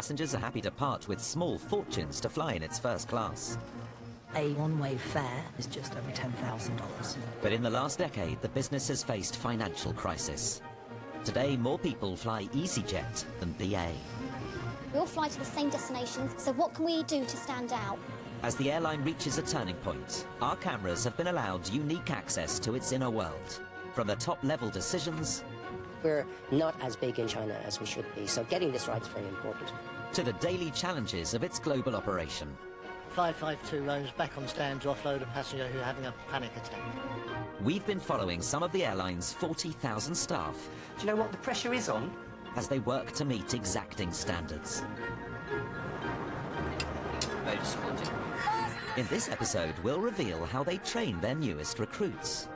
Passengers are happy to part with small fortunes to fly in its first class. A one-way fare is just over $10,000. But in the last decade, the business has faced financial crisis. Today, more people fly EasyJet than BA. We all fly to the same destinations, so what can we do to stand out? As the airline reaches a turning point, our cameras have been allowed unique access to its inner world. From the top-level decisions... We're not as big in China as we should be, so getting this right is very important. ...to the daily challenges of its global operation. 552 roams back on stand to offload a passenger who's having a panic attack. We've been following some of the airline's 40,000 staff. Do you know what the pressure is on? As they work to meet exacting standards. Very disappointing. In this episode, we'll reveal how they train their newest recruits.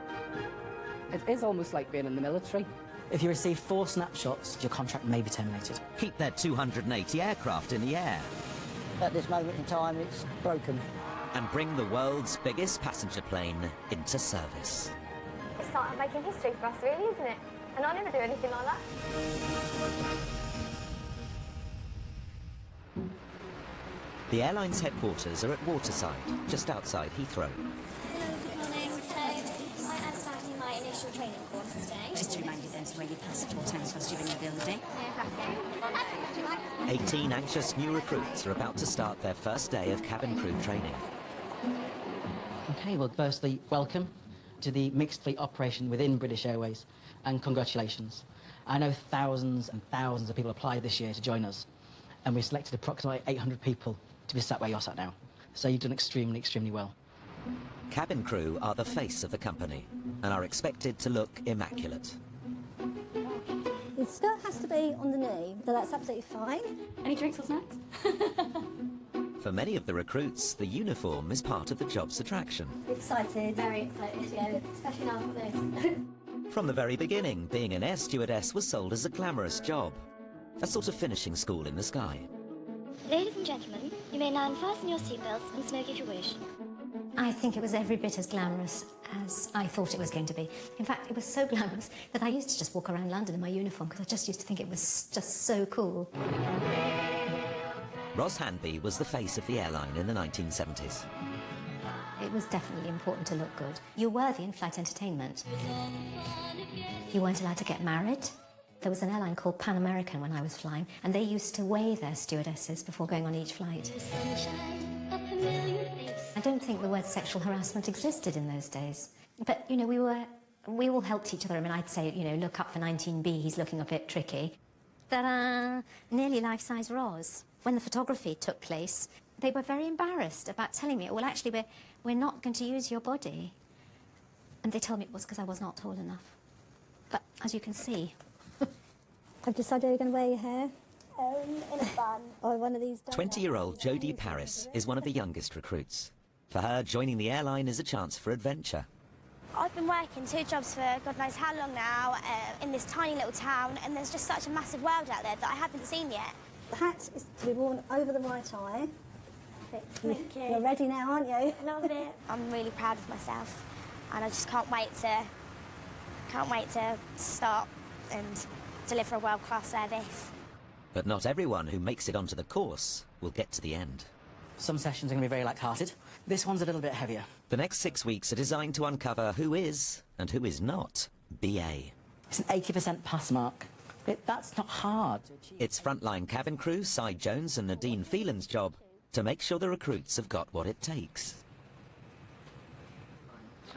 It is almost like being in the military. If you receive 4 snapshots, your contract may be terminated. Keep their 280 aircraft in the air. At this moment in time, it's broken. And bring the world's biggest passenger plane into service. It's starting making history for us, really, isn't it? And I never do anything like that. The airline's headquarters are at Waterside, just outside Heathrow. Hello, good morning. So, I am starting my initial training course today. Just to remind you then to wear your passport and costume in your building. 18 anxious new recruits are about to start their first day of cabin crew training. Okay, well, firstly, welcome to the mixed fleet operation within British Airways, and congratulations. I know thousands and thousands of people applied this year to join us, and we selected approximately 800 people to be sat where you're sat now. So you've done extremely, extremely well. Cabin crew are the face of the company and are expected to look immaculate. The skirt has to be on the knee, so that's absolutely fine. Any drinks or snacks? For many of the recruits, the uniform is part of the job's attraction. Excited. Very excited, yeah, especially now for this. From the very beginning, being an air stewardess was sold as a glamorous job. A sort of finishing school in the sky. Ladies and gentlemen, you may now unfasten your seatbelts and smoke if you wish. I think it was every bit as glamorous as I thought it was going to be. In fact, it was so glamorous that I used to just walk around London in my uniform because I just used to think it was just so cool. Ros Hanby was the face of the airline in the 1970s. It was definitely important to look good. You were the in-flight entertainment. You weren't allowed to get married. There was an airline called Pan American when I was flying, and they used to weigh their stewardesses before going on each flight. I don't think the word sexual harassment existed in those days. But, you know, we all helped each other. I mean, I'd say, you know, look up for 19B, he's looking a bit tricky. Ta-da! Nearly life-size Ros. When the photography took place, they were very embarrassed about telling me, well, actually, we're not going to use your body. And they told me it was because I was not tall enough. But, as you can see... I've decided you're going to wear your hair in a bun or one of these... 20-year-old Jody Paris is one of the youngest recruits. For her, joining the airline is a chance for adventure. I've been working 2 jobs for God knows how long now in this tiny little town, and there's just such a massive world out there that I haven't seen yet. The hat is to be worn over the right eye. Thank you. You're ready now, aren't you? Love it. I'm really proud of myself, and I just can't wait to start and deliver a world-class service. But not everyone who makes it onto the course will get to the end. Some sessions are going to be very light-hearted. This one's a little bit heavier. The next 6 weeks are designed to uncover who is and who is not BA. It's an 80% pass mark. That's not hard. It's frontline cabin crew Cy Jones and Nadine Phelan's job to make sure the recruits have got what it takes.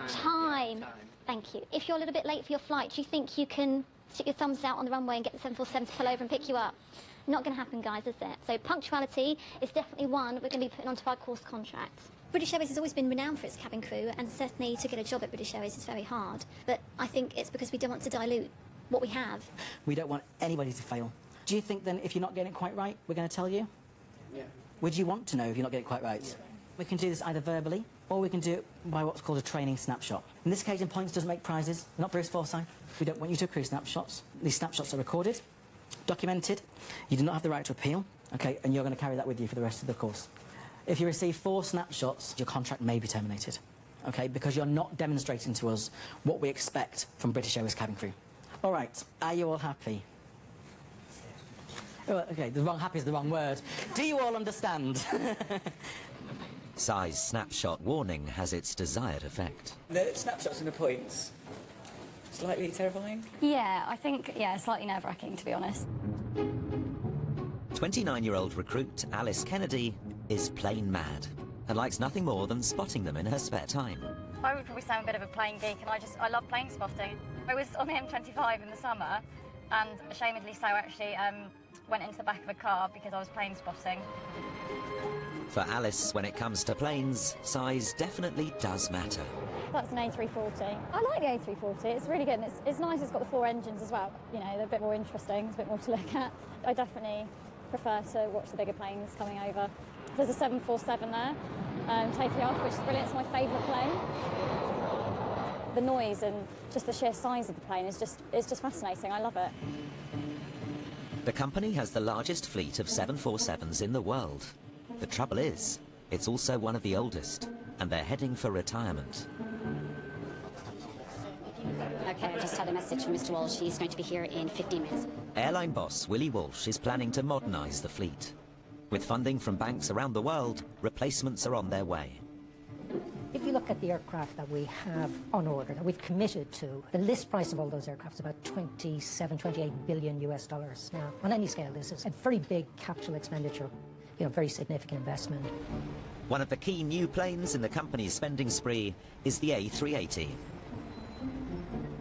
Time. Thank you. If you're a little bit late for your flight, do you think you can stick your thumbs out on the runway and get the 747 to pull over and pick you up? Not going to happen, guys, is it? So punctuality is definitely one we're going to be putting onto our course contract. British Airways has always been renowned for its cabin crew, and certainly to get a job at British Airways is very hard. But I think it's because we don't want to dilute what we have. We don't want anybody to fail. Do you think then if you're not getting it quite right, we're going to tell you? Yeah. Would you want to know if you're not getting it quite right? Yeah. We can do this either verbally, or we can do it by what's called a training snapshot. In this occasion, points doesn't make prizes. Not Bruce Forsyth. We don't want you to accrue snapshots. These snapshots are recorded, documented. You do not have the right to appeal, okay, and you're going to carry that with you for the rest of the course. If you receive 4 snapshots, your contract may be terminated, okay, because you're not demonstrating to us what we expect from British Airways cabin crew. All right, are you all happy? Oh, okay, happy is the wrong word. Do you all understand? Size snapshot warning has its desired effect. The snapshots and the points, slightly terrifying? Yeah, I think, slightly nerve-wracking, to be honest. 29-year-old recruit Alice Kennedy is plane mad and likes nothing more than spotting them in her spare time. I would probably say I'm a bit of a plane geek, and I love plane spotting. I was on the M25 in the summer, and ashamedly so, actually, went into the back of a car because I was plane spotting. For Alice, when it comes to planes, size definitely does matter. That's an A340. I like the A340, it's really good, and it's nice it's got the 4 engines as well. You know, they're a bit more interesting, there's a bit more to look at. I definitely prefer to watch the bigger planes coming over. There's a 747 there, taking off, which is brilliant, it's my favourite plane. The noise and just the sheer size of the plane is just fascinating, I love it. The company has the largest fleet of 747s in the world. The trouble is, it's also one of the oldest, and they're heading for retirement. Okay, I just had a message from Mr. Walsh. He's going to be here in 15 minutes. Airline boss Willie Walsh is planning to modernise the fleet. With funding from banks around the world, replacements are on their way. If you look at the aircraft that we have on order, that we've committed to, the list price of all those aircraft is about 28 billion US dollars. Now, on any scale, this is a very big capital expenditure, very significant investment. One of the key new planes in the company's spending spree is the A380.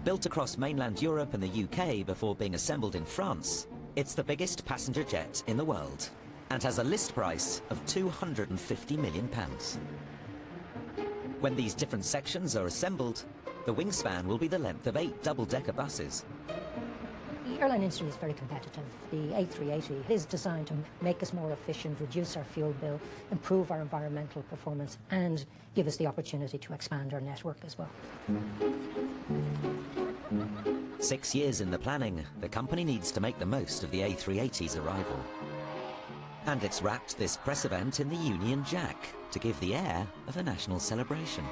Built across mainland Europe and the UK before being assembled in France, it's the biggest passenger jet in the world and has a list price of £250 million. When these different sections are assembled, the wingspan will be the length of 8 double-decker buses. The airline industry is very competitive. The A380 is designed to make us more efficient, reduce our fuel bill, improve our environmental performance, and give us the opportunity to expand our network as well. 6 years in the planning, the company needs to make the most of the A380's arrival. And it's wrapped this press event in the Union Jack to give the air of a national celebration.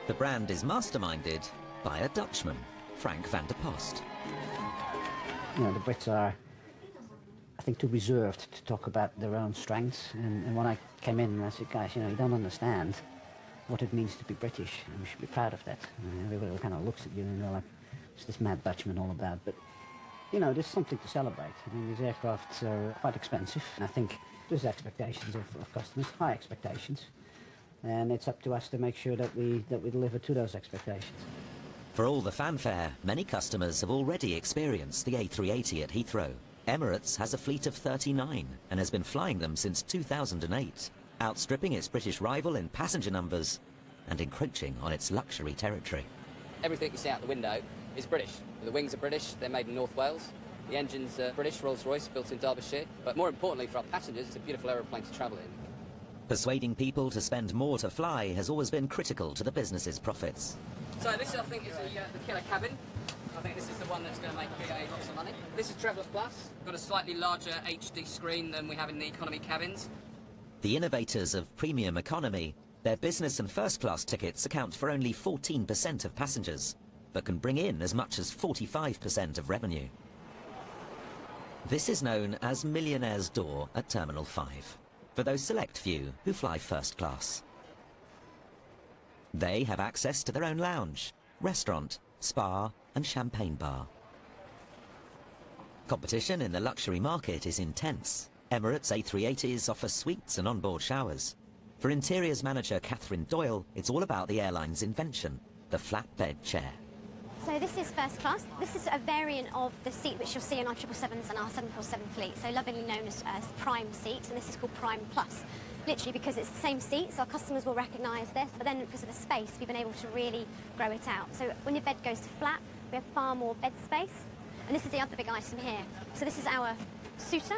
The brand is masterminded by a Dutchman, Frank van der Post. The Brits are, I think, too reserved to talk about their own strengths. And when I came in, I said, guys, you don't understand what it means to be British, and we should be proud of that. Everybody kind of looks at you and they're like, what's this mad Dutchman all about? But there's something to celebrate. These aircrafts are quite expensive, and I think there's expectations of customers, high expectations, and it's up to us to make sure that we deliver to those expectations. For all the fanfare, many customers have already experienced the A380 at Heathrow. Emirates has a fleet of 39 and has been flying them since 2008, outstripping its British rival in passenger numbers and encroaching on its luxury territory. Everything you see out the window is British. The wings are British, they're made in North Wales. The engine's British, Rolls-Royce, built in Derbyshire. But more importantly for our passengers, it's a beautiful aeroplane to travel in. Persuading people to spend more to fly has always been critical to the business's profits. So this, I think, is the killer cabin. I think this is the one that's going to make BA lots of money. This is Traveller Plus. Got a slightly larger HD screen than we have in the economy cabins. The innovators of premium economy, their business and first-class tickets account for only 14% of passengers, but can bring in as much as 45% of revenue. This is known as Millionaire's Door at Terminal 5, for those select few who fly first class. They have access to their own lounge, restaurant, spa and champagne bar. Competition in the luxury market is intense. Emirates A380s offer suites and onboard showers. For interiors manager Catherine Doyle, it's all about the airline's invention, the flatbed chair. So this is first class. This is a variant of the seat which you'll see in our 777s and our 747 fleet, so lovingly known as Prime seat, and this is called Prime Plus. Literally because it's the same seat, so our customers will recognise this, but then because of the space, we've been able to really grow it out. So when your bed goes to flat, we have far more bed space. And this is the other big item here. So this is our suitor.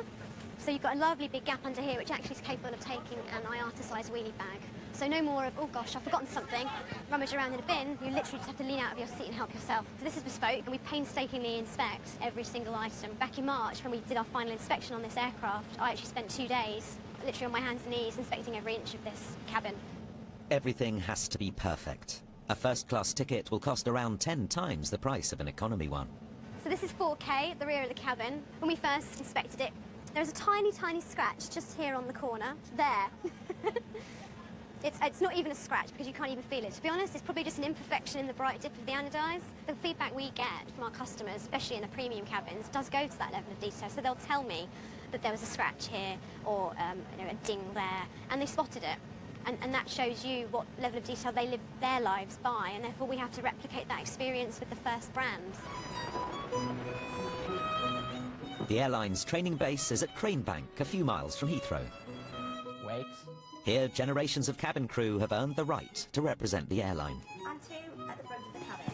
So you've got a lovely big gap under here, which actually is capable of taking an IATA-sized wheelie bag. So no more of, oh gosh, I've forgotten something, rummage around in a bin. You literally just have to lean out of your seat and help yourself. So this is bespoke, and we painstakingly inspect every single item. Back in March, when we did our final inspection on this aircraft, I actually spent 2 days, literally on my hands and knees, inspecting every inch of this cabin. Everything has to be perfect. A first-class ticket will cost around 10 times the price of an economy one. So this is 4K at the rear of the cabin. When we first inspected it, there was a tiny, tiny scratch just here on the corner. There. It's not even a scratch because you can't even feel it. To be honest, it's probably just an imperfection in the bright dip of the anodize. The feedback we get from our customers, especially in the premium cabins, does go to that level of detail. So they'll tell me that there was a scratch here or a ding there, and they spotted it. And that shows you what level of detail they live their lives by, and therefore we have to replicate that experience with the first brand. The airline's training base is at Cranebank, a few miles from Heathrow. Wait. Here, generations of cabin crew have earned the right to represent the airline. And two at the front of the cabin.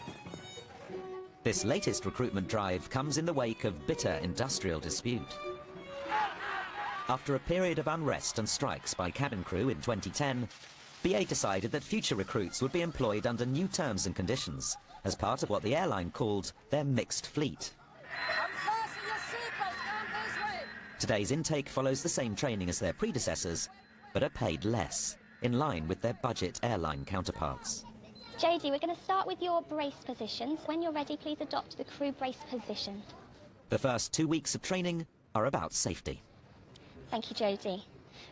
This latest recruitment drive comes in the wake of bitter industrial dispute. After a period of unrest and strikes by cabin crew in 2010, BA decided that future recruits would be employed under new terms and conditions as part of what the airline called their mixed fleet. Today's intake follows the same training as their predecessors, but are paid less, in line with their budget airline counterparts. Jody, we're going to start with your brace positions. When you're ready, please adopt the crew brace position. The first 2 weeks of training are about safety. Thank you, Jody.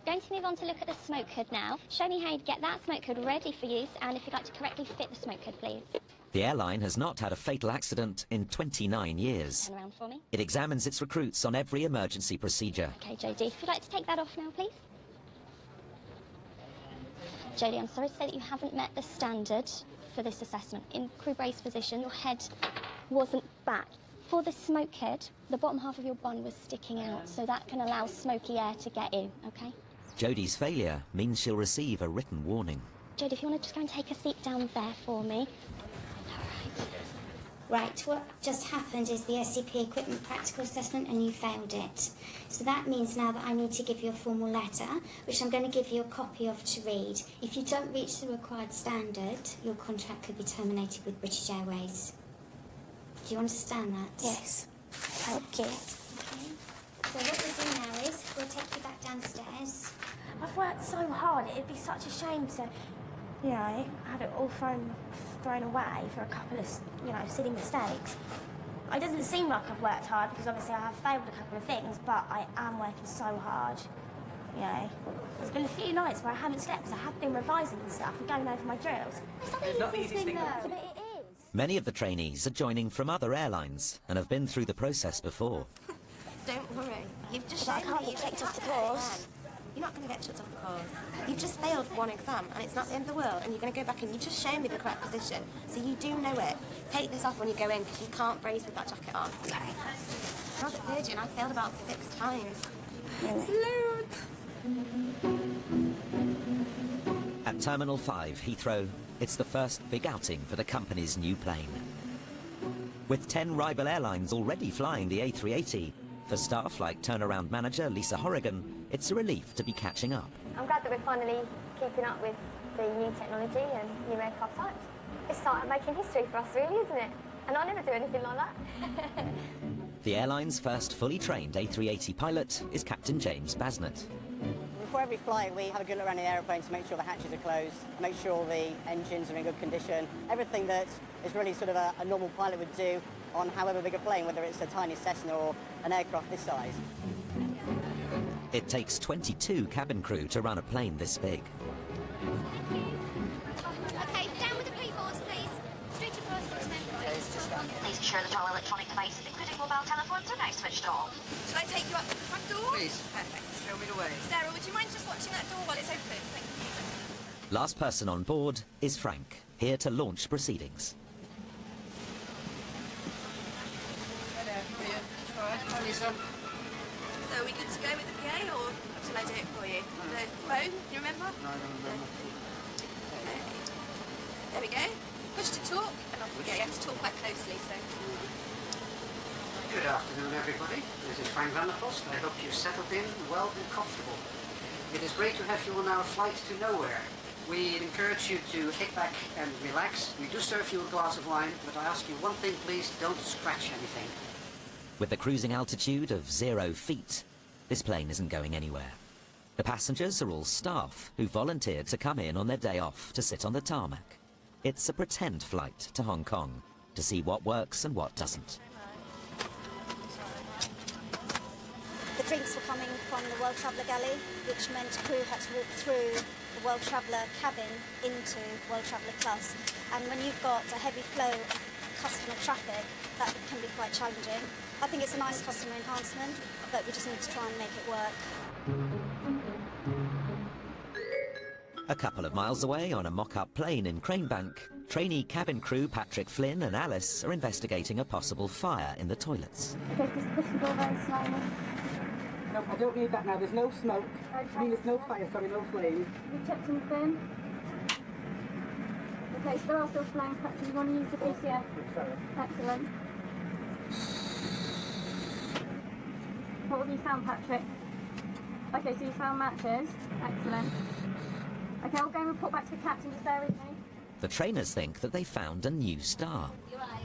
Going to move on to look at the smoke hood now. Show me how you'd get that smoke hood ready for use, and if you'd like to correctly fit the smoke hood, please. The airline has not had a fatal accident in 29 years. Turn around for me. It examines its recruits on every emergency procedure. Okay, Jody, if you'd like to take that off now, please. Jody, I'm sorry to say that you haven't met the standard for this assessment. In crew brace position, your head wasn't back. For the smoke head, the bottom half of your bun was sticking out, so that can allow smoky air to get in, okay? Jody's failure means she'll receive a written warning. Jody, if you want to just go and take a seat down there for me. Right, what just happened is the SCP equipment practical assessment and you failed it. So that means now that I need to give you a formal letter, which I'm going to give you a copy of to read. If you don't reach the required standard, your contract could be terminated with British Airways. Do you understand that? Yes. Thank you. Okay. So what we'll do now is we'll take you back downstairs. I've worked so hard, it'd be such a shame to, have it all thrown away for a couple of, silly mistakes. It doesn't seem like I've worked hard because obviously I have failed a couple of things, but I am working so hard. There's been a few nights where I haven't slept because I have been revising and stuff and going over my drills. It's not the easiest thing But it is. Many of the trainees are joining from other airlines and have been through the process before. Don't worry. You've just But I shown can't me get you kicked off the can't course. You're not going to get chucked off the course. You've just failed one exam and it's not the end of the world and you're going to go back and you've just shown me the correct position. So you do know it. Take this off when you go in because you can't brace with that jacket on. Okay. When I was at Virgin, I failed about 6 times. At Terminal 5, Heathrow, it's the first big outing for the company's new plane. With 10 rival airlines already flying the A380, for staff like turnaround manager Lisa Horrigan, it's a relief to be catching up. I'm glad that we're finally keeping up with the new technology and new aircraft types. It's started making history for us, really, isn't it? And I'll never do anything like that. The airline's first fully trained A380 pilot is Captain James Basnett. Before every flight, we have a good look around the aeroplane to make sure the hatches are closed, make sure the engines are in good condition, everything that is really sort of a normal pilot would do on however big a plane, whether it's a tiny Cessna or an aircraft this size. It takes 22 cabin crew to run a plane this big. Okay, down with the pre-boards, please. Straight across to Please ensure that all electronic devices, including mobile telephones, are now switched off. Shall I take you up to the front door? Please. Perfect. Show me the way. Sarah, would you mind just watching that door while it's open? Thank you. Last person on board is Frank, here to launch proceedings. So are we good to go with the PA, or shall I do it for you? The phone, you remember? No, I don't remember. Okay. There we go. Push to talk, and off we go. You have to talk quite closely, so... Good afternoon, everybody. This is Frank van der Post. I hope you've settled in well and comfortable. It is great to have you on our flight to nowhere. We encourage you to kick back and relax. We do serve you a glass of wine, but I ask you one thing, please, don't scratch anything. With a cruising altitude of 0 feet, this plane isn't going anywhere. The passengers are all staff who volunteered to come in on their day off to sit on the tarmac. It's a pretend flight to Hong Kong to see what works and what doesn't. Drinks were coming from the World Traveller Galley, which meant crew had to walk through the World Traveller cabin into World Traveller Plus. And when you've got a heavy flow of customer traffic, that can be quite challenging. I think it's a nice customer enhancement, but we just need to try and make it work. A couple of miles away on a mock-up plane in Cranebank, trainee cabin crew Patrick Flynn and Alice are investigating a possible fire in the toilets. Okay, just push the door very slowly. No, I don't need that now. There's no smoke. Okay. I mean, there's no fire, sorry, no flame. Have you checked in the bin? Okay, so there are still flames, Patrick. You want to use the VCF? Sorry. Excellent. What have you found, Patrick? Okay, so you found matches. Excellent. Okay, I'll go and report back to the captain. Just bear with me. The trainers think that they found a new star.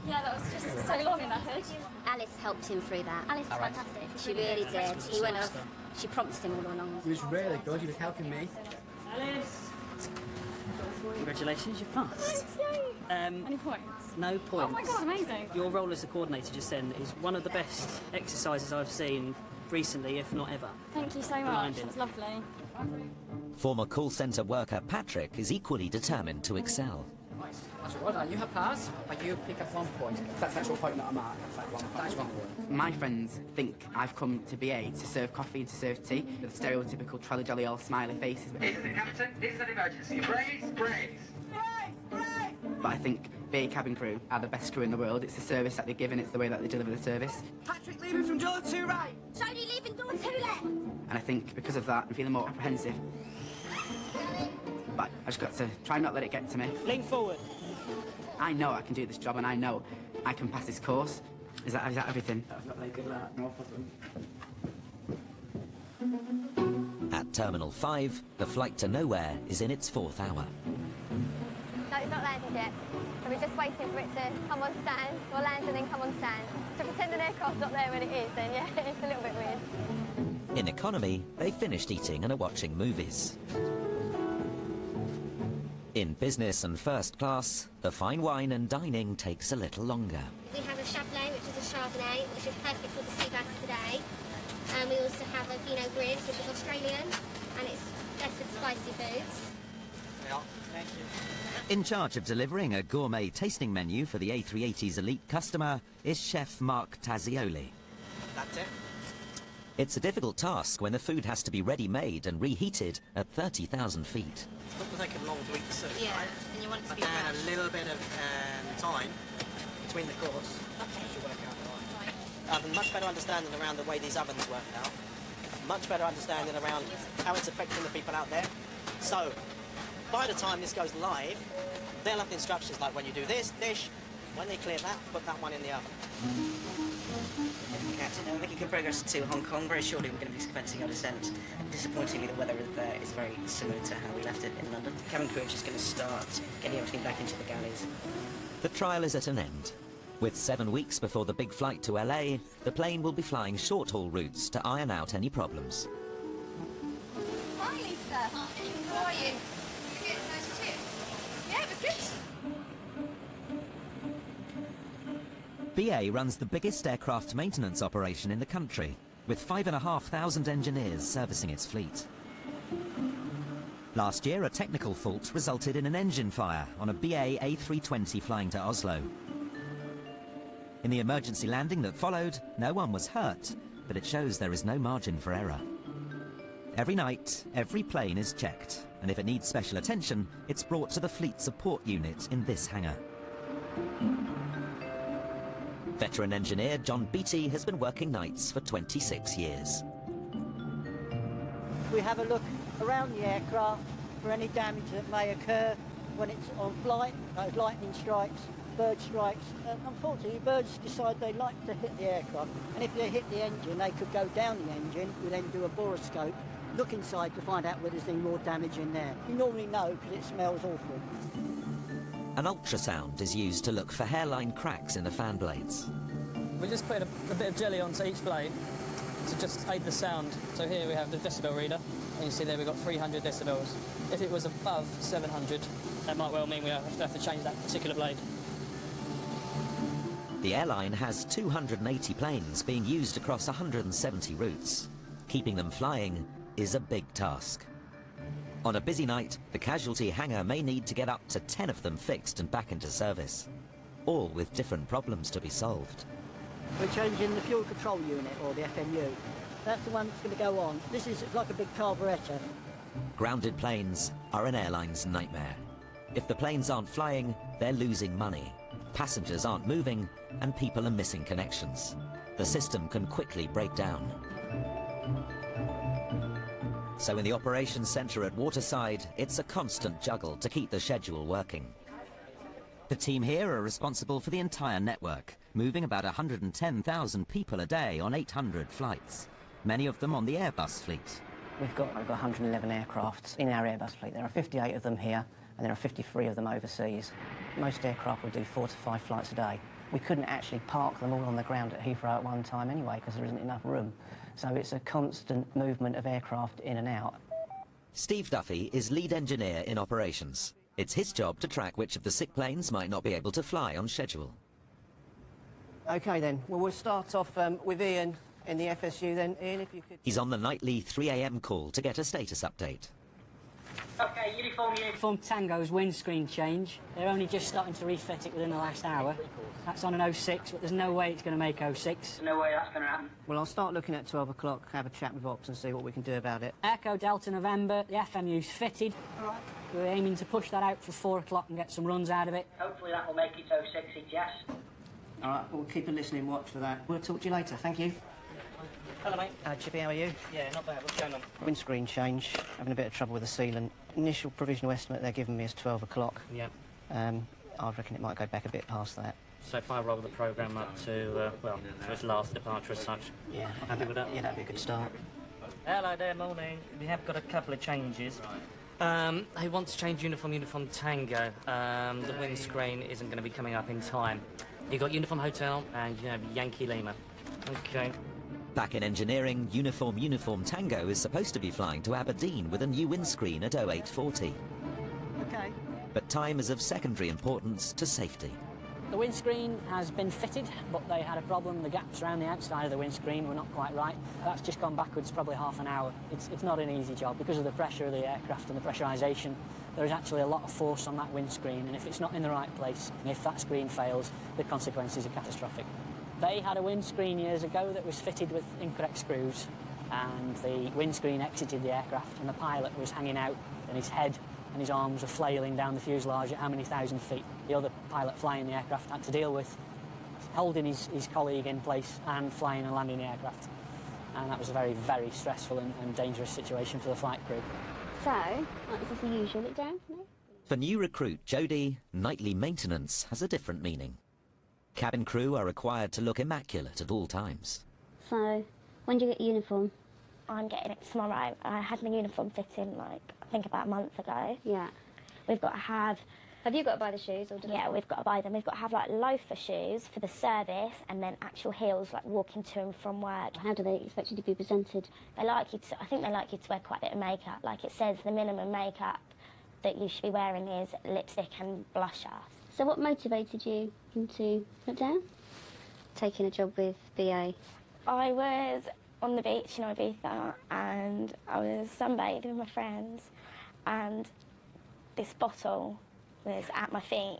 Yeah, that was just so long in that hood. Alice helped him through that. Alice was fantastic. She really did. He went off. She prompted him all along. He was really good. He was helping me. Alice! Congratulations, you passed. Any points? No points. Oh my god, amazing. Your role as a coordinator just then is one of the best exercises I've seen recently, if not ever. Thank you so much. Blinding. That's lovely. Former call centre worker Patrick is equally determined to excel. That's well done. You have passed, but you pick up 1 point. That's actual point, not a mark. That's 1 point. My friends think I've come to BA to serve coffee and to serve tea with stereotypical trolley jolly old smiley faces. This is the captain. This is an emergency. Brace, brace. But I think BA cabin crew are the best crew in the world. It's the service that they give and it's the way that they deliver the service. Patrick leaving from door 2 right. Jody leaving door 2 left. And I think because of that, I'm feeling more apprehensive. But I just got to try not let it get to me. Lean forward. I know I can do this job and I know I can pass this course. Is that everything? I've got no good luck. No problem. At Terminal 5, the flight to nowhere is in its 4th hour. No, it's not landed yet. So we're just waiting for it to come on stand, or land and then come on stand. So pretend an aircraft's not there when it is, then yeah, it's a little bit weird. In economy, they finished eating and are watching movies. In business and first class, the fine wine and dining takes a little longer. We have a Chablais, which is a Chardonnay, which is perfect for the sea bass today. And we also have a Pinot Gris, which is Australian, and it's best with spicy foods. Yeah, thank you. In charge of delivering a gourmet tasting menu for the A380's elite customer is Chef Mark Tazioli. That's it. It's a difficult task when the food has to be ready-made and reheated at 30,000 feet. It's not going to take it long to eat the soup, Yeah, right? and you want it to But be then fresh. a little bit of time between the course. Okay. Should work out right. I have a much better understanding around the way these ovens work now. Much better understanding around how it's affecting the people out there. So, by the time this goes live, they'll have the instructions like when you do this dish, when they clear that, put that one in the oven. Captain, I'm making good progress to Hong Kong. Very shortly we're going to be commencing our descent. Disappointingly, the weather there is very similar to how we left it in London. The cabin crew are just going to start getting everything back into the galleys. The trial is at an end. With 7 weeks before the big flight to LA, the plane will be flying short-haul routes to iron out any problems. Hi, Lisa. How are you? Good, nice to Yeah, it was good. BA runs the biggest aircraft maintenance operation in the country, with 5,500 engineers servicing its fleet. Last year, a technical fault resulted in an engine fire on a BA A320 flying to Oslo. In the emergency landing that followed, no one was hurt, but it shows there is no margin for error. Every night, every plane is checked, and if it needs special attention, it's brought to the Fleet Support Unit in this hangar. Veteran engineer John Beattie has been working nights for 26 years. We have a look around the aircraft for any damage that may occur when it's on flight, like lightning strikes, bird strikes. Unfortunately, birds decide they like to hit the aircraft, and if they hit the engine, they could go down the engine. We then do a boroscope, look inside to find out whether there's any more damage in there. You normally know because it smells awful. An ultrasound is used to look for hairline cracks in the fan blades. We just put a bit of jelly onto each blade to just aid the sound. So here we have the decibel reader, and you see there we've got 300 decibels. If it was above 700, that might well mean we have to change that particular blade. The airline has 280 planes being used across 170 routes. keeping them flying is a big task. On a busy night, the casualty hangar may need to get up to 10 of them fixed and back into service, all with different problems to be solved. We're changing the fuel control unit, or the FMU. That's the one that's going to go on. This is like a big carburettor. Grounded planes are an airline's nightmare. If the planes aren't flying, they're losing money. Passengers aren't moving, and people are missing connections. The system can quickly break down. So in the operations centre at Waterside, it's a constant juggle to keep the schedule working. The team here are responsible for the entire network, moving about 110,000 people a day on 800 flights, many of them on the Airbus fleet. We've got 111 aircraft in our Airbus fleet. There are 58 of them here, and there are 53 of them overseas. Most aircraft will do 4 to 5 flights a day. We couldn't actually park them all on the ground at Heathrow at one time anyway, because there isn't enough room. So it's a constant movement of aircraft in and out. Steve Duffy is lead engineer in operations. It's his job to track which of the sick planes might not be able to fly on schedule. OK then, well we'll start off with Ian in the FSU then. Ian, if you could... He's on the nightly 3 a.m. call to get a status update. OK, Uniform Tango's windscreen change. They're only just starting to refit it within the last hour. That's on an 06, but there's no way it's going to make 06. No way that's going to happen. Well, I'll start looking at 12 o'clock, have a chat with Ops and see what we can do about it. Echo Delta November, the FMU's fitted. All right. We're aiming to push that out for 4 o'clock and get some runs out of it. Hopefully that will make it 06, yes. All right, we'll keep a listening watch for that. We'll talk to you later, thank you. Hello, mate. Chippy, how are you? Yeah, not bad. What's going on? Windscreen change, having a bit of trouble with the sealant. Initial provisional estimate they're giving me is 12 o'clock. Yeah. I reckon it might go back a bit past that. So if I roll the programme up to, well, for its last departure as such. Yeah. Happy with that? Yeah, that'd be a good start. Hello there, morning. We have got a couple of changes. They want to change Uniform Tango. The windscreen isn't going to be coming up in time. You've got Uniform Hotel and you have Yankee Lima. OK. Back in engineering, Uniform Tango is supposed to be flying to Aberdeen with a new windscreen at 0840. OK. But time is of secondary importance to safety. The windscreen has been fitted, but they had a problem. The gaps around the outside of the windscreen were not quite right. That's just gone backwards probably half an hour. It's not an easy job. Because of the pressure of the aircraft and the pressurisation, there is actually a lot of force on that windscreen, and if it's not in the right place, and if that screen fails, the consequences are catastrophic. They had a windscreen years ago that was fitted with incorrect screws, and the windscreen exited the aircraft, and the pilot was hanging out, and his head and his arms were flailing down the fuselage at how many thousand feet. The other pilot flying the aircraft had to deal with holding his colleague in place and flying and landing the aircraft. And that was a very, very stressful and dangerous situation for the flight crew. So, this is the usual look down, no? For new recruit Jody, nightly maintenance has a different meaning. Cabin crew are required to look immaculate at all times. So, when do you get your uniform? I'm getting it tomorrow. I had my uniform fitting, like, I think about a month ago. Yeah. We've got to have... Have you got to buy the shoes? Or yeah, we've got to buy them. We've got to have, like, loafer shoes for the service and then actual heels, like, walking to and from work. How do they expect you to be presented? They like you to... I think they like you to wear quite a bit of makeup. Like, it says the minimum makeup that you should be wearing is lipstick and blusher. So what motivated you into look down? Taking a job with BA? I was on the beach in Ibiza and I was sunbathing with my friends and this bottle was at my feet.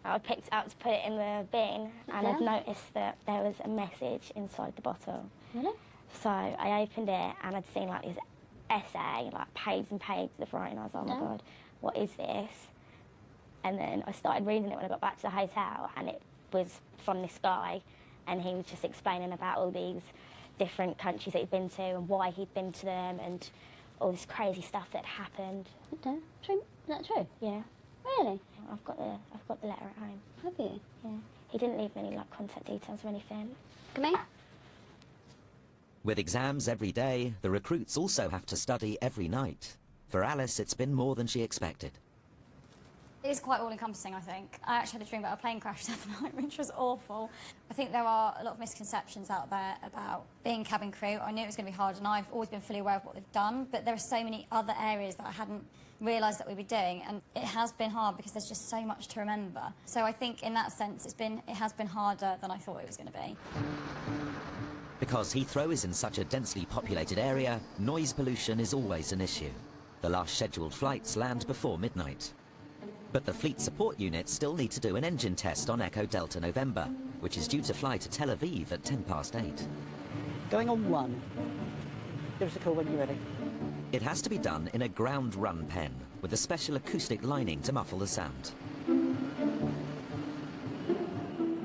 I picked it up to put it in the bin and I'd noticed that there was a message inside the bottle. Really? So I opened it and I'd seen like this essay, like pages and pages of writing. I was like, oh my God, what is this? And then I started reading it when I got back to the hotel and it was from this guy and he was just explaining about all these different countries that he'd been to and why he'd been to them and all this crazy stuff that happened. Okay. True. Is that true? Yeah. Really? I've got the letter at home. Have you? Yeah. He didn't leave any like contact details or anything. Come here. With exams every day, the recruits also have to study every night. For Alice, it's been more than she expected. It is quite all-encompassing, I think. I actually had a dream about a plane crash the other night, which was awful. I think there are a lot of misconceptions out there about being cabin crew. I knew it was going to be hard, and I've always been fully aware of what they've done, but there are so many other areas that I hadn't realised that we'd be doing, and it has been hard because there's just so much to remember. So I think in that sense, it has been harder than I thought it was going to be. Because Heathrow is in such a densely populated area, noise pollution is always an issue. The last scheduled flights land before midnight. But the fleet support units still need to do an engine test on Echo Delta November, which is due to fly to Tel Aviv at 8:10. Going on 1. Give us a call when you're ready. It has to be done in a ground run pen, with a special acoustic lining to muffle the sound.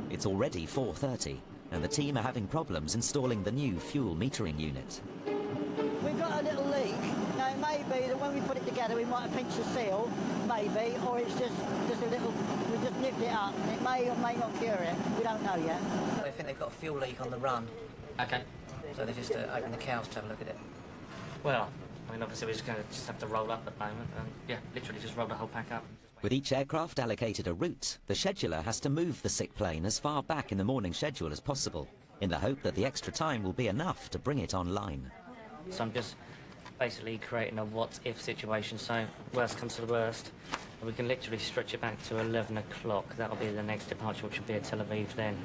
It's already 4:30, and the team are having problems installing the new fuel metering unit. We've got a little leak. Now, it may be that when we put it together, we might have pinched the seal, maybe, or it's just a little, we just nipped it up. It may or may not cure it. We don't know yet. They think they've got a fuel leak on the run. Okay. So they just open the cows to have a look at it. Well, I mean, obviously we're just going to have to roll up at the moment. Yeah, literally just roll the whole pack up. With each aircraft allocated a route, the scheduler has to move the sick plane as far back in the morning schedule as possible, in the hope that the extra time will be enough to bring it online. So I'm just basically creating a what-if situation, so worst comes to the worst. We can literally stretch it back to 11 o'clock. That'll be the next departure, which will be at Tel Aviv then.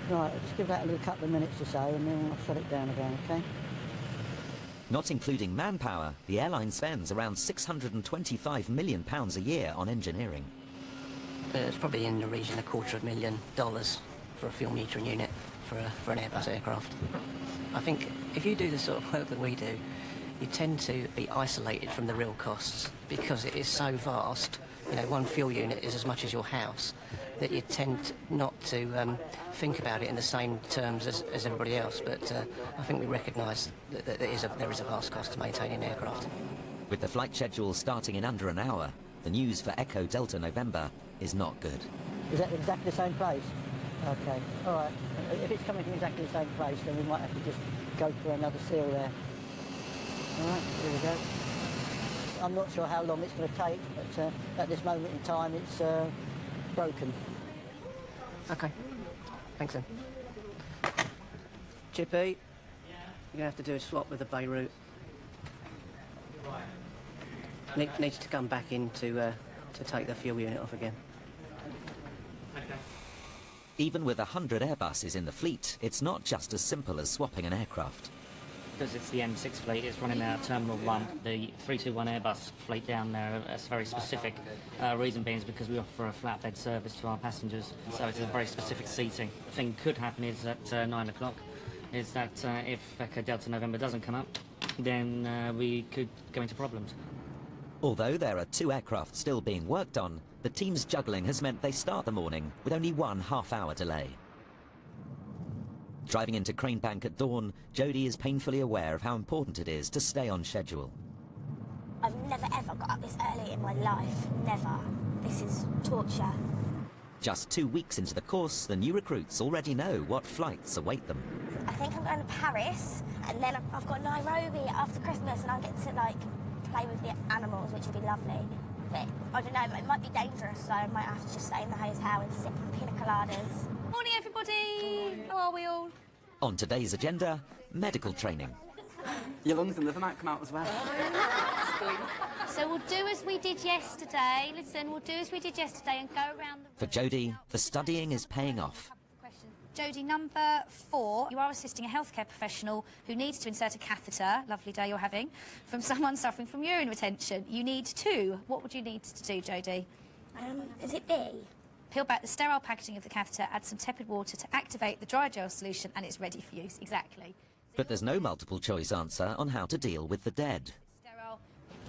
Right, just give that a little couple of minutes or so, and then I'll shut it down again, OK? Not including manpower, the airline spends around £625 million a year on engineering. It's probably in the region of $250,000 for a fuel metering unit for an Airbus aircraft. I think if you do the sort of work that we do, you tend to be isolated from the real costs because it is so vast. You know, one fuel unit is as much as your house, that you tend not to think about it in the same terms as everybody else. But I think we recognise that there is a vast cost to maintaining an aircraft. With the flight schedule starting in under an hour, the news for Echo Delta November is not good. Is that exactly the same place? OK, all right. If it's coming from exactly the same place, then we might have to just go for another seal there. All right, here we go. I'm not sure how long it's going to take, but at this moment in time, it's broken. OK. Thanks, then. Chippy, you're going to have to do a swap with the Beirut. Needs to come back in to take the fuel unit off again. Even with 100 Airbuses in the fleet, it's not just as simple as swapping an aircraft. Because it's the M6 fleet, it's running out of Terminal 1. The 321 Airbus fleet down there, that's very specific. Reason being is because we offer a flatbed service to our passengers, so it's a very specific seating. The thing could happen is at 9 o'clock, is that if Echo Delta November doesn't come up, then we could go into problems. Although there are 2 aircraft still being worked on, the team's juggling has meant they start the morning with only 1 half-hour delay. Driving into Cranebank at dawn, Jody is painfully aware of how important it is to stay on schedule. I've never ever got up this early in my life. Never. This is torture. Just 2 weeks into the course, the new recruits already know what flights await them. I think I'm going to Paris, and then I've got Nairobi after Christmas, and I get to, like, play with the animals, which will be lovely. But I don't know, it might be dangerous, so I might have to just stay in the hotel and sip on pina coladas. Morning, everybody. How are we all? On today's agenda, medical training. Your lungs and liver might come out as well. So we'll do as we did yesterday. Listen, we'll do as we did yesterday and go around the... For Jody, the studying is paying off. Jody, number 4, you are assisting a healthcare professional who needs to insert a catheter, lovely day you're having, from someone suffering from urine retention. You need 2. What would you need to do, Jody? Is it B? Peel back the sterile packaging of the catheter, add some tepid water to activate the dry gel solution, and it's ready for use. Exactly. But there's no multiple choice answer on how to deal with the dead.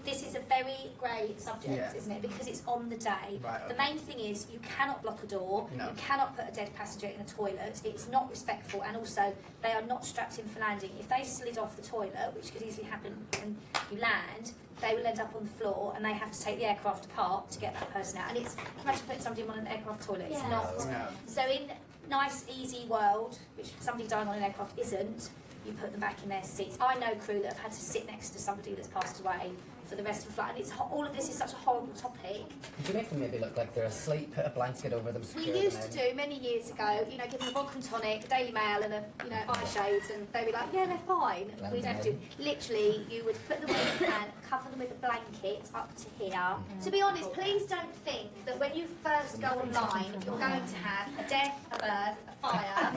This is a very grey subject, isn't it? Because it's on the day. Right, The main thing is you cannot block a door, No. you cannot put a dead passenger in a toilet, it's not respectful, and also they are not strapped in for landing. If they slid off the toilet, which could easily happen when you land, they will end up on the floor and they have to take the aircraft apart to get that person out. And it's, imagine putting somebody on an aircraft toilet, it's not. No. So in nice, easy world, which somebody dying on an aircraft isn't, you put them back in their seats. I know crew that have had to sit next to somebody that's passed away for the rest of the flight. And it's all of this is such a horrible topic. Could you make them maybe look like they're asleep, put a blanket over them, We secure used them to do many years ago, you know, give them a vodka and tonic, a Daily Mail and a, you know, eye shades, and they'd be like, yeah, they're fine. Blend We'd them have to, in. literally, you would put them in the pan, cover them with a blanket up to here. To be honest, please don't think that when you first go online, you're going to have a death, a birth, a fire,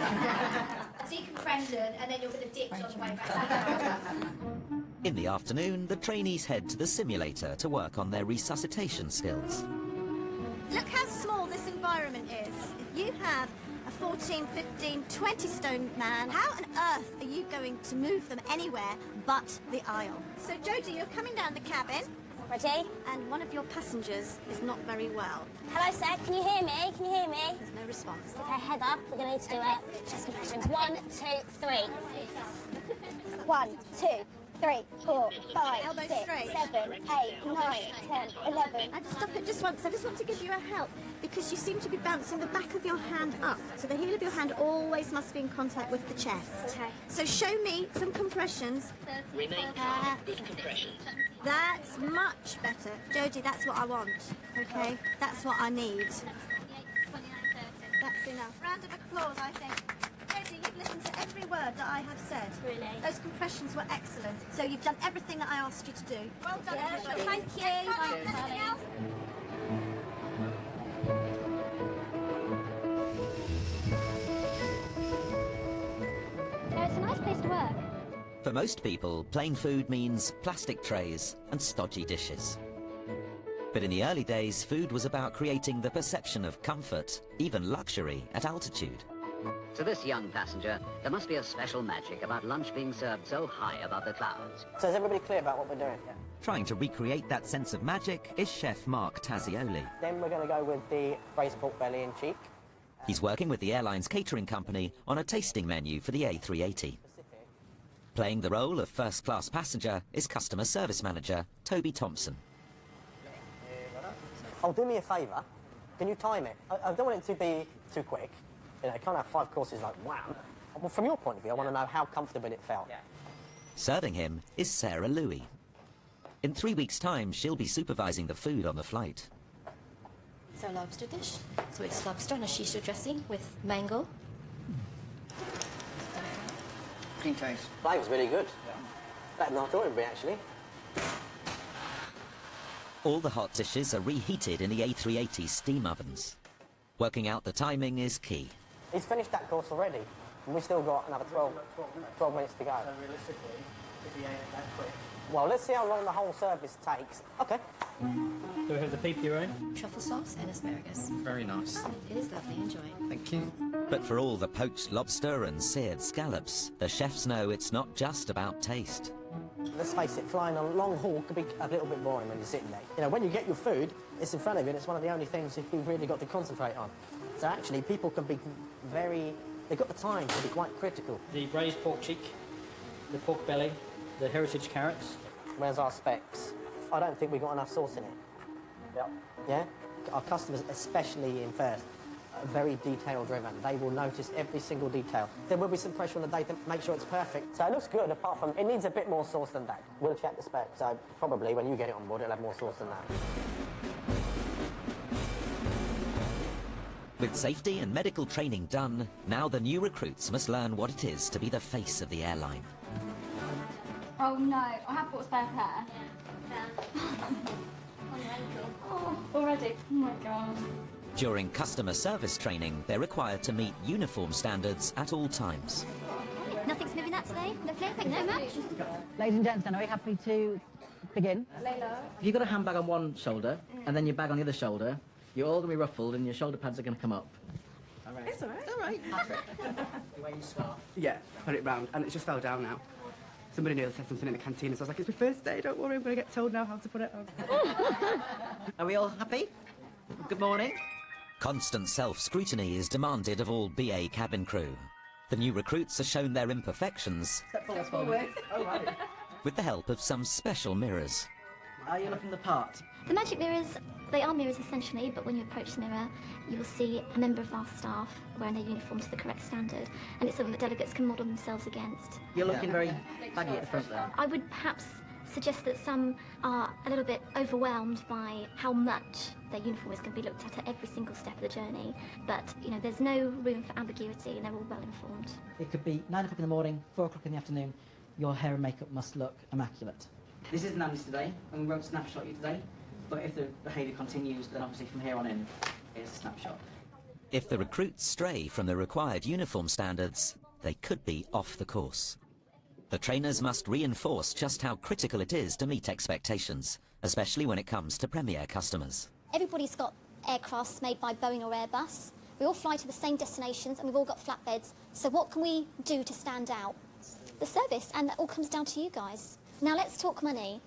a decompression, and then you're going to ditch on the way back. In the afternoon, the trainees head to the simulator to work on their resuscitation skills. Look how small this environment is. If you have a 14, 15, 20 stone man, how on earth are you going to move them anywhere but the aisle? So, Jody, you're coming down the cabin. Ready? And one of your passengers is not very well. Hello, sir. Can you hear me? Can you hear me? There's no response. Okay, head up. We're going to need to do it. Chest compressions. 1, 2, 3. 1, 2, 3, 4, 5, Elbow 6, straight. 7, 8, 9, 10, 11. And stop it just once. I just want to give you a help because you seem to be bouncing the back of your hand up. So the heel of your hand always must be in contact with the chest. Okay. So show me some compressions. Remain calm. Good compressions. That's much better. Jody, that's what I want, okay? That's what I need. That's enough. Round of applause, I think. Jody, you've listened to every word that I have said. Really? Those compressions were excellent. So you've done everything that I asked you to do. Well done, Yeah, everybody. sure. Thank you. Anything else? Yeah, it's a nice place to work. For most people, plain food means plastic trays and stodgy dishes. But in the early days, food was about creating the perception of comfort, even luxury, at altitude. To this young passenger, there must be a special magic about lunch being served so high above the clouds. So is everybody clear about what we're doing? Yeah. Trying to recreate that sense of magic is chef Mark Tazioli. Then we're going to go with the braised pork belly and cheek. He's working with the airline's catering company on a tasting menu for the A380. Playing the role of first-class passenger is customer service manager Toby Thompson. Oh, do me a favour. Can you time it? I don't want it to be too quick. You know, it can't have 5 courses like wham. Well, from your point of view, I want to know how comfortable it felt. Yeah. Serving him is Sarah Louie. In 3 weeks' time, she'll be supervising the food on the flight. It's our lobster dish. So it's lobster on a shisha dressing with mango. Clean taste. Flavour's really good. Yeah. Better than I thought it would be, actually. All the hot dishes are reheated in the A380 steam ovens. Working out the timing is key. He's finished that course already, and we've still got another 12 minutes to go. So realistically, if he ain't that quick. Well, let's see how long the whole service takes. Okay. Do we have the pepperoni? Truffle sauce and asparagus. Very nice. It is lovely, enjoy. Thank you. But for all the poached lobster and seared scallops, the chefs know it's not just about taste. Let's face it, flying a long haul could be a little bit boring when you're sitting there. You know, when you get your food, it's in front of you, and it's one of the only things you've really got to concentrate on. So actually, people can be they've got the time to be quite critical. The braised pork cheek, the pork belly, the heritage carrots. Where's our specs? I don't think we've got enough sauce in it. Yep. Yeah? Our customers, especially in Perth, are very detail-driven. They will notice every single detail. There will be some pressure on the day to make sure it's perfect. So it looks good, apart from it needs a bit more sauce than that. We'll check the specs, so probably when you get it on board, it'll have more sauce than that. With safety and medical training done, now the new recruits must learn what it is to be the face of the airline. Oh no, I have bought a spare pair. Oh, already? Oh my god. During customer service training, they're required to meet uniform standards at all times. Nothing's moving that today. Lovely, thank you very much. Ladies and gentlemen, are we happy to begin? Layla. If you've got a handbag on one shoulder and then your bag on the other shoulder, you're all going to be ruffled and your shoulder pads are going to come up. All right. It's all right. It's all right. The way you scarf. Yeah, put it round, and it just fell down now. Somebody nearly said something in the canteen, so I was like, it's my first day, don't worry, I'm going to get told now how to put it on. Are we all happy? Good morning. Constant self-scrutiny is demanded of all BA cabin crew. The new recruits are shown their imperfections Step forward. Oh, right. with the help of some special mirrors. Are you looking the part? The magic mirrors, they are mirrors essentially, but when you approach the mirror, you will see a member of our staff wearing their uniform to the correct standard, and it's something that delegates can model themselves against. You're looking very baggy at the front there. I would perhaps suggests that some are a little bit overwhelmed by how much their uniform is going to be looked at every single step of the journey. But, you know, there's no room for ambiguity and they're all well informed. It could be 9 o'clock in the morning, 4 o'clock in the afternoon. Your hair and makeup must look immaculate. This is Nanny's today, and we won't snapshot you today. But if the behaviour continues, then obviously from here on in, it's a snapshot. If the recruits stray from the required uniform standards, they could be off the course. The trainers must reinforce just how critical it is to meet expectations, especially when it comes to Premier customers. Everybody's got aircrafts made by Boeing or Airbus. We all fly to the same destinations and we've all got flatbeds. So what can we do to stand out? The service, and that all comes down to you guys. Now let's talk money.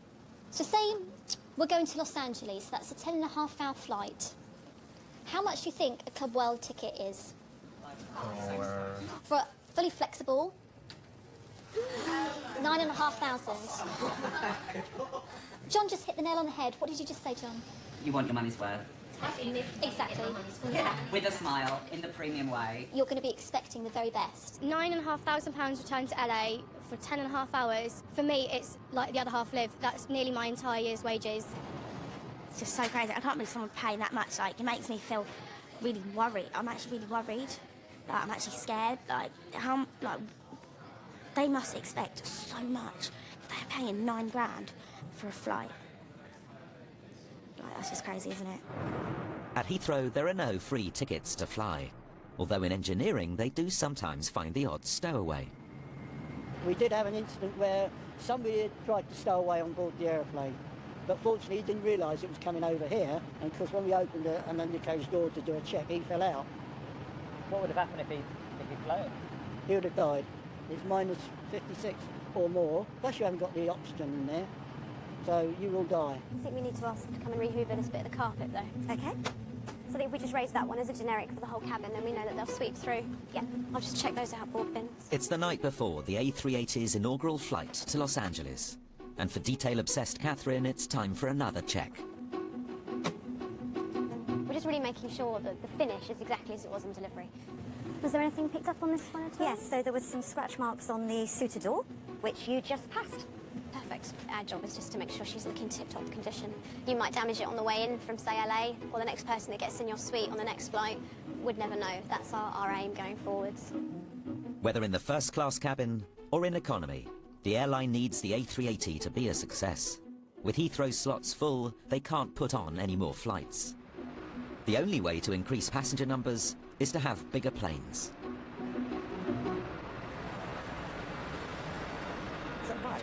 So say we're going to Los Angeles, that's a 10.5-hour flight. How much do you think a Club World ticket is? For fully flexible, 9,500. John just hit the nail on the head. What did you just say, John? You want your money's worth. Exactly. Yeah. With a smile, in the premium way. You're going to be expecting the very best. £9,500 return to LA for 10.5 hours. For me, it's like the other half live. That's nearly my entire year's wages. It's just so crazy. I can't believe someone paying that much. Like, it makes me feel really worried. I'm actually really worried. Like, I'm actually scared. They must expect so much. If they're paying £9 grand for a flight. Like, that's just crazy, isn't it? At Heathrow, there are no free tickets to fly, although in engineering they do sometimes find the odd stowaway. We did have an incident where somebody had tried to stow away on board the aeroplane, but fortunately he didn't realise it was coming over here, and because when we opened an undercarriage door to do a check, he fell out. What would have happened if he floated? He would have died. It's minus 56 or more, plus you haven't got the oxygen in there, so you will die. I think we need to ask them to come and re-hoover this bit of the carpet, though. Okay. So I think if we just raise that one as a generic for the whole cabin, then we know that they'll sweep through. Yeah, I'll just check those outboard bins. It's the night before the A380's inaugural flight to Los Angeles. And for detail-obsessed Catherine, it's time for another check. We're just really making sure that the finish is exactly as it was on delivery. Was there anything picked up on this one at all? Yes, so there was some scratch marks on the suitor door, which you just passed. Perfect. Our job is just to make sure she's looking tip-top condition. You might damage it on the way in from, say, LA, or the next person that gets in your suite on the next flight would never know. That's our aim going forwards. Whether in the first-class cabin or in economy, the airline needs the A380 to be a success. With Heathrow slots full, they can't put on any more flights. The only way to increase passenger numbers is to have bigger planes. Is that right?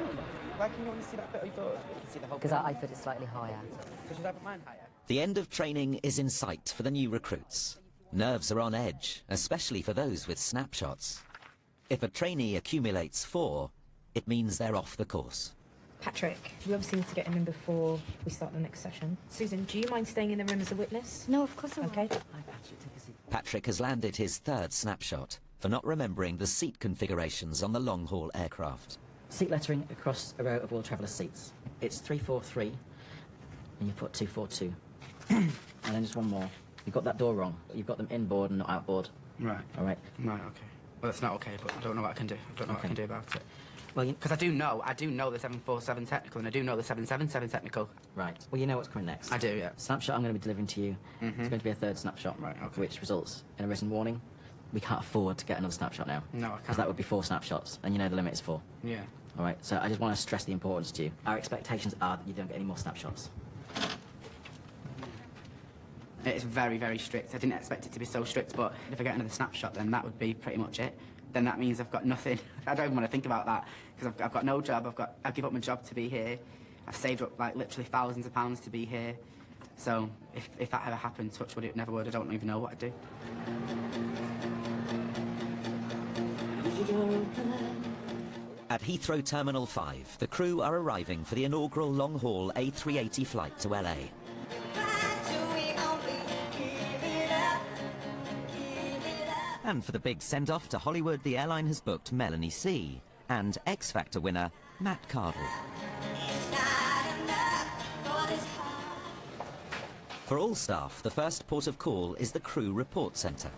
Why can you only see that bit? You thought you can see the whole Because I put it slightly higher. So should I put mine higher? The end of training is in sight for the new recruits. Nerves are on edge, especially for those with snapshots. If a trainee accumulates 4, it means they're off the course. Patrick, we obviously need to get him in before we start the next session. Susan, do you mind staying in the room as a witness? No, of course I Okay. Patrick has landed his 3rd snapshot for not remembering the seat configurations on the long-haul aircraft. Seat lettering across a row of all traveller seats. It's 343, and you put 242. And then just one more. You've got that door wrong. You've got them inboard and not outboard. Right. All right. Right, okay. Well, that's not okay, but I don't know what I can do. I don't know what I can do about it. Well, because I do know the 747 technical, and I do know the 777 technical. Right. Well, you know what's coming next. I do, yeah. Snapshot I'm going to be delivering to you. It's going to be a 3rd snapshot, right, okay. which results in a written warning. We can't afford to get another snapshot now. No, I can't. Because that would be 4 snapshots, and you know the limit is 4. Yeah. All right, so I just want to stress the importance to you. Our expectations are that you don't get any more snapshots. It's very, very strict. I didn't expect it to be so strict, but if I get another snapshot, then that would be pretty much it. Then that means I've got nothing. I don't even want to think about that, because I've got no job. I give up my job to be here. I've saved up, like, literally thousands of pounds to be here. So if that ever happened, touch wood, it never would. I don't even know what I'd do. At Heathrow Terminal 5, the crew are arriving for the inaugural long-haul A380 flight to LA. And for the big send-off to Hollywood, the airline has booked Melanie C. and X Factor winner Matt Cardle. For all staff, the first port of call is the crew report centre.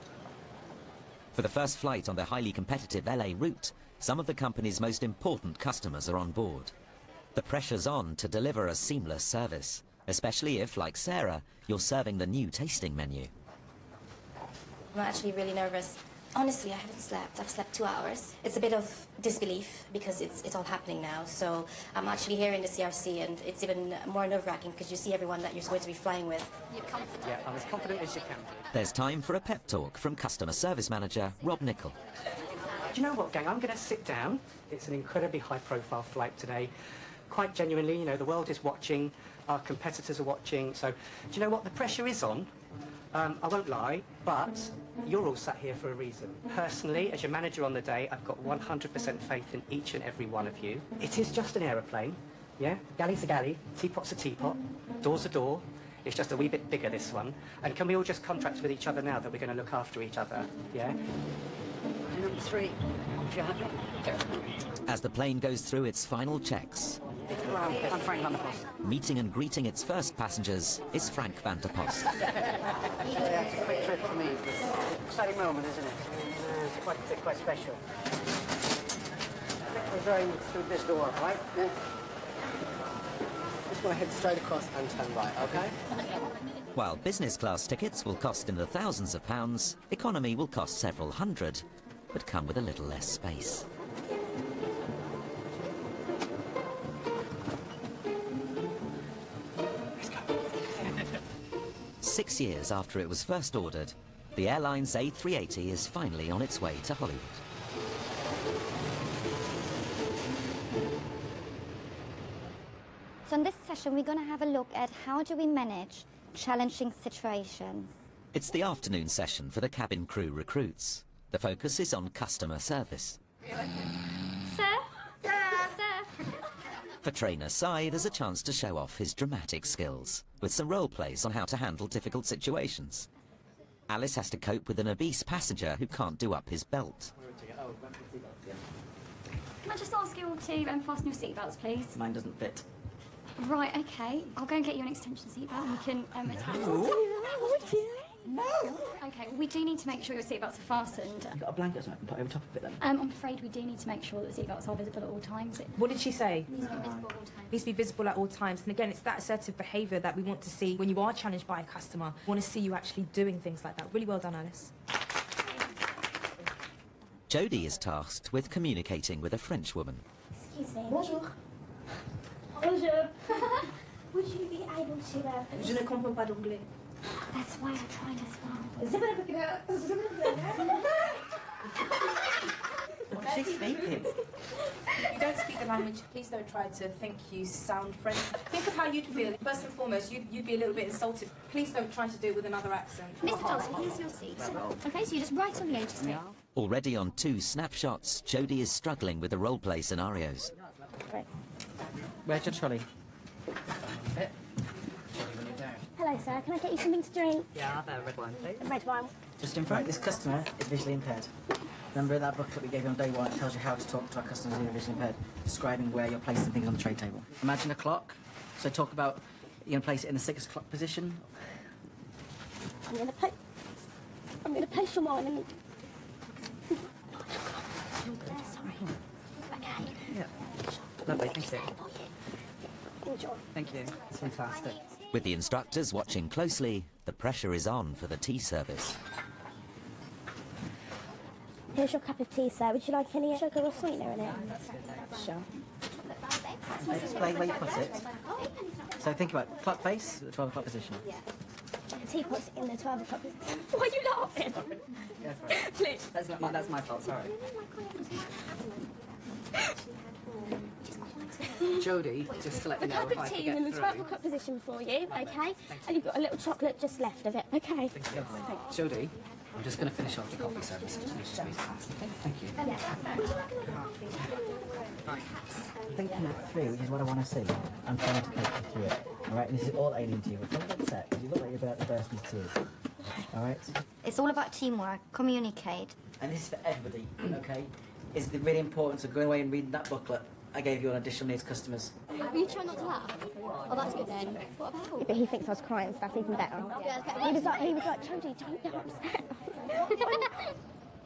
For the first flight on the highly competitive LA route, some of the company's most important customers are on board. The pressure's on to deliver a seamless service, especially if, like Sarah, you're serving the new tasting menu. I'm actually really nervous. Honestly, I haven't slept. I've slept 2 hours. It's a bit of disbelief because it's all happening now. So I'm actually here in the CRC, and it's even more nerve-wracking because you see everyone that you're going to be flying with. You're confident? Yeah, I'm as confident as you can be. There's time for a pep talk from Customer Service Manager Rob Nichol. Do you know what, gang? I'm going to sit down. It's an incredibly high-profile flight today. Quite genuinely, you know, the world is watching. Our competitors are watching. So, do you know what? The pressure is on. I won't lie, but you're all sat here for a reason. Personally, as your manager on the day, I've got 100% faith in each and every one of you. It is just an aeroplane, yeah? Galley's a galley, teapot's a teapot, door's a door. It's just a wee bit bigger, this one. And can we all just contract with each other now that we're going to look after each other, yeah? Number 3, if you're happy. As the plane goes through its final checks, I'm Frank van der Post. meeting and greeting its first passengers is Frank van der Post. Yeah, it's a quick trip for me. Exciting moment, isn't it? It's quite special. I think we're going through this door, right? Yeah. Just want to head straight across and turn right, okay? While business class tickets will cost in the thousands of pounds, economy will cost several hundred, but come with a little less space. Six years after it was first ordered, the airline's A380 is finally on its way to Hollywood. So in this session, we're going to have a look at how do we manage challenging situations. It's the afternoon session for the cabin crew recruits. The focus is on customer service. Sir? Sir? For trainer Sai, there's a chance to show off his dramatic skills, with some role plays on how to handle difficult situations. Alice has to cope with an obese passenger who can't do up his belt. Can I just ask you all to fasten your seatbelts, please? Mine doesn't fit. Right, okay. I'll go and get you an extension seatbelt and we can attach No. Okay, we do need to make sure your seatbelts are fastened. You've got a blanket so I can put over top of it then? I'm afraid we do need to make sure that the seatbelts are visible at all times. What did she say? Needs to be visible at all times. Needs to be visible at all times. And again, it's that assertive behaviour that we want to see when you are challenged by a customer. We want to see you actually doing things like that. Really well done, Alice. Jody is tasked with communicating with a French woman. Excuse me. Bonjour. Bonjour. Would you be able to... Je ne comprends pas d'anglais. That's why I tried as well. What's she speaking? You don't speak the language, please don't try to think you sound French. Think of how you'd feel. First and foremost, you'd be a little bit insulted. Please don't try to do it with another accent. Mr. Thompson, here's your seat. Okay, so you're just right on the edge of it. Already on 2 snapshots, Jody is struggling with the role-play scenarios. Where's your trolley? Hello, sir. Can I get you something to drink? Yeah, I'll have a red wine, please. A red wine. Just in front, this customer is visually impaired. Remember that booklet we gave you on day 1? It tells you how to talk to our customers who are visually impaired, describing where you're placing things on the tray table. Imagine a clock. So talk about, you're going to place it in the 6 o'clock position. I'm going to place your wine in... Sorry. Okay. Yeah. Lovely, thank you. Enjoy. Thank you. It's fantastic. With the instructors watching closely, the pressure is on for the tea service. Here's your cup of tea, sir. Would you like any sugar or sweetener in it? Sure. Display where you put it. So think about it. Clock face, the 12 o'clock position. The teapot's in the 12 o'clock position. Why are you laughing? Please. That's my fault, sorry. Jody, just to let you The know cup if of I tea could is in get the 12 through. o'clock position for you, okay? And you've got a little chocolate just left of it, okay? Jody, I'm just going to finish off the coffee service. Just finish squeezing past, okay? Thank you. Thinking it through, which is what I want to see. I'm trying to coach you through it. Alright, this is all alien to you. But don't get upset, because you look like you're about to burst into tears. Alright? It's all about teamwork, communicate. And this is for everybody, okay? It's the really importance of going away and reading that booklet I gave you on additional needs customers. Are you trying not to laugh? Oh, that's good then. What about? But he thinks I was crying, so that's even better. He was like, Jody, don't get upset.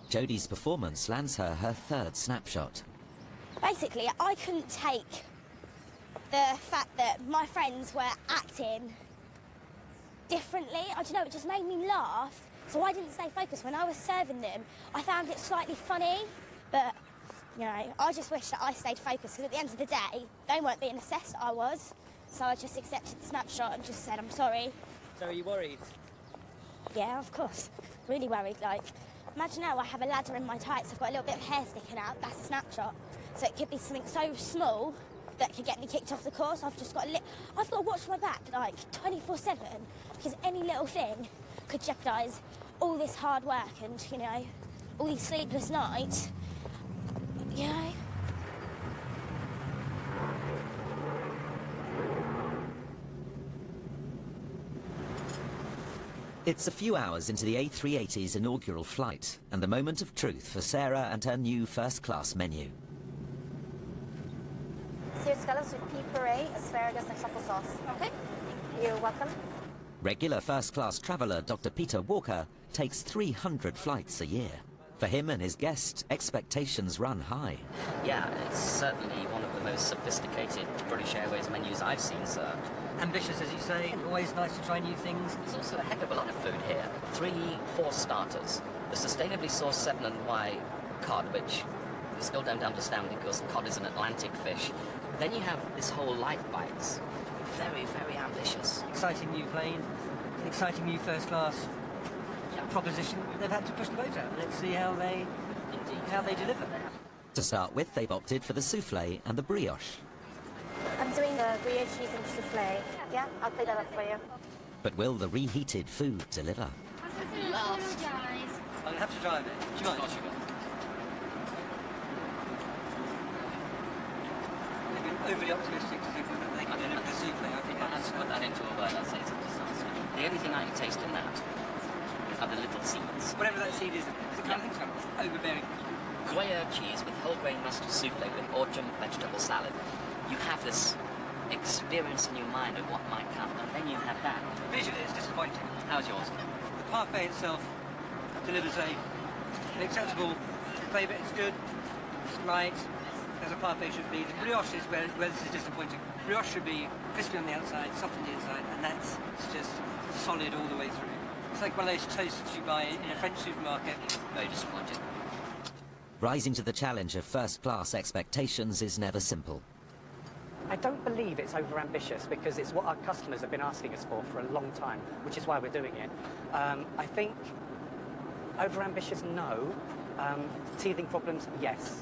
Jody's performance lands her 3rd snapshot. Basically, I couldn't take the fact that my friends were acting differently. I don't know, it just made me laugh. So I didn't stay focused. When I was serving them, I found it slightly funny, but, you know, I just wish that I stayed focused, because at the end of the day, they weren't being assessed, I was. So I just accepted the snapshot and just said, I'm sorry. So are you worried? Yeah, of course. Really worried, like, imagine now I have a ladder in my tights, I've got a little bit of hair sticking out, that's a snapshot. So it could be something so small that could get me kicked off the course. I've got to watch my back, like, 24/7, because any little thing could jeopardise all this hard work and, you know, all these sleepless nights, you know. It's a few hours into the A380's inaugural flight, and the moment of truth for Sarah and her new first-class menu. Seared scallops with pea puree, asparagus and truffle sauce. Okay. You're welcome. Regular first-class traveller Dr. Peter Walker takes 300 flights a year. For him and his guests, expectations run high. Yeah, it's certainly one of the most sophisticated British Airways menus I've seen served. Ambitious, as you say, always nice to try new things. There's also a heck of a lot of food here. 3-4 starters. The sustainably sourced 7 and Y cod, which I still don't understand because cod is an Atlantic fish. Then you have this whole light bites. Very, very ambitious. Exciting new plane, an exciting new first-class proposition. They've had to push the boat out. Let's see how they deliver. To start with, they've opted for the soufflé and the brioche. I'm doing the gruyere cheese and souffle. Yeah, I'll clean that up for you. But will the reheated food deliver? I'm going to have to try a bit. Do you mind? Maybe overly optimistic to think that they can deliver the soufflé. I think Let's put that into a word. I'd say it's a disaster. The only thing I can taste in that are the little seeds. Whatever that seed is it kind of thing overbearing. Gruyere cheese with whole grain mustard souffle with autumn vegetable salad. You have this experience in your mind of what might come, and then you have that. Visually, it's disappointing. How's yours? The parfait itself delivers an acceptable flavour. It's good, it's light, as a parfait should be. The brioche is where this is disappointing. Brioche should be crispy on the outside, soft on the inside, and that's just solid all the way through. It's like one of those toasts you buy in a French supermarket. Very disappointing. Rising to the challenge of first-class expectations is never simple. I don't believe it's over-ambitious because it's what our customers have been asking us for a long time, which is why we're doing it. I think over-ambitious, no. Teething problems, yes.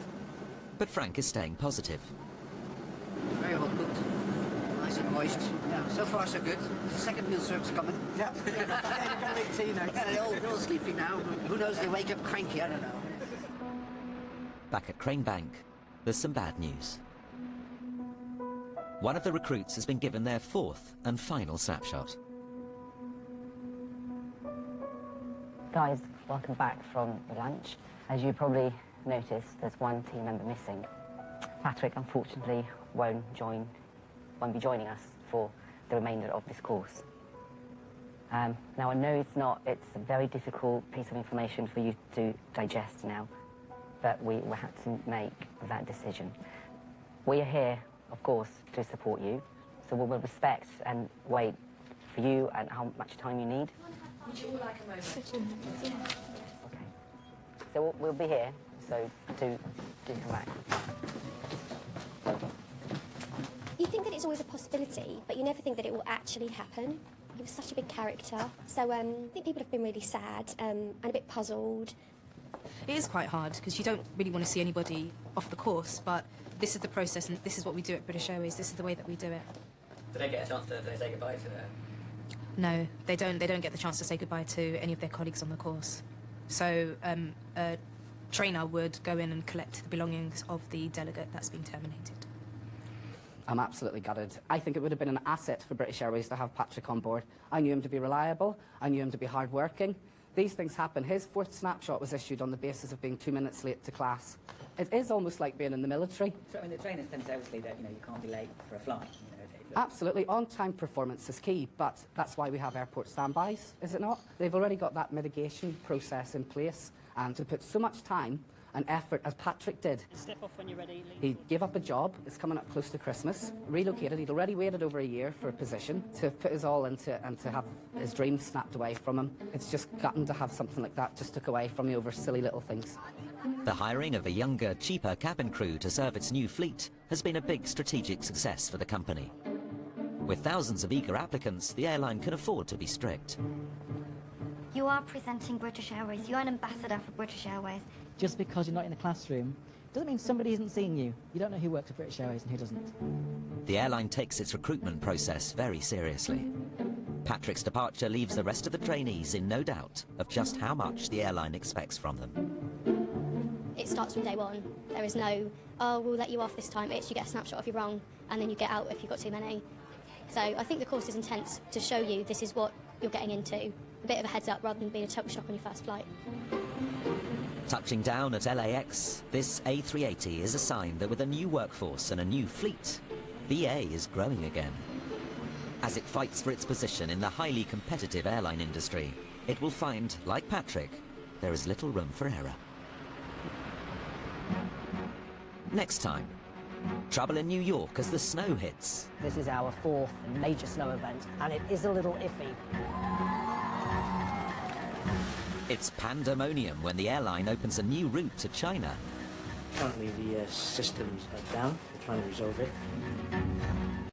But Frank is staying positive. Very well cooked. Nice and moist. Yeah, so far so good. The second meal service coming. Yeah. You're going to make tea next. Yeah, they're all sleepy now. Who knows, they wake up cranky, I don't know. Back at Crane Bank, there's some bad news. One of the recruits has been given their 4th and final snapshot. Guys, welcome back from lunch. As you probably noticed, there's one team member missing. Patrick, unfortunately, won't be joining us for the remainder of this course. Now, I know it's a very difficult piece of information for you to digest now, but we had to make that decision. We are here, of course, to support you, so we will respect and wait for you and how much time you need. Would you all like a moment? Okay. So we'll be here, so do come back. You think that it's always a possibility, but you never think that it will actually happen. He was such a big character. So I think people have been really sad and a bit puzzled. It is quite hard because you don't really want to see anybody off the course, but this is the process and this is what we do at British Airways. This is the way that we do it. Did they get a chance to say goodbye to them? No, they don't. They don't get the chance to say goodbye to any of their colleagues on the course. So a trainer would go in and collect the belongings of the delegate that's been terminated. I'm absolutely gutted. I think it would have been an asset for British Airways to have Patrick on board. I knew him to be reliable. I knew him to be hard-working. These things happen. His 4th snapshot was issued on the basis of being 2 minutes late to class. It is almost like being in the military. So, I mean, the trainers tend to say, obviously, that, you know, you can't be late for a flight. You know, Absolutely. On-time performance is key, but that's why we have airport standbys, is it not? They've already got that mitigation process in place, and to put so much time and effort as Patrick did. Step off when you're ready. He gave up a job, it's coming up close to Christmas, relocated, he'd already waited over a year for a position to put his all into and to have his dreams snapped away from him. It's just gotten to have something like that just took away from you over silly little things. The hiring of a younger, cheaper cabin crew to serve its new fleet has been a big strategic success for the company. With thousands of eager applicants, the airline can afford to be strict. You are presenting British Airways. You're an ambassador for British Airways. Just because you're not in the classroom doesn't mean somebody isn't seeing you. You don't know who works at British Airways and who doesn't. The airline takes its recruitment process very seriously. Patrick's departure leaves the rest of the trainees in no doubt of just how much the airline expects from them. It starts from day one. There is no, oh, we'll let you off this time. It's you get a snapshot if you're wrong, and then you get out if you've got too many. So I think the course is intense to show you this is what you're getting into. A bit of a heads up rather than being a total shock on your first flight. Touching down at LAX, this A380 is a sign that with a new workforce and a new fleet, BA is growing again. As it fights for its position in the highly competitive airline industry, it will find, like Patrick, there is little room for error. Next time, trouble in New York as the snow hits. This is our 4th major snow event, and it is a little iffy. It's pandemonium when the airline opens a new route to China. Currently the systems are down. We're trying to resolve it.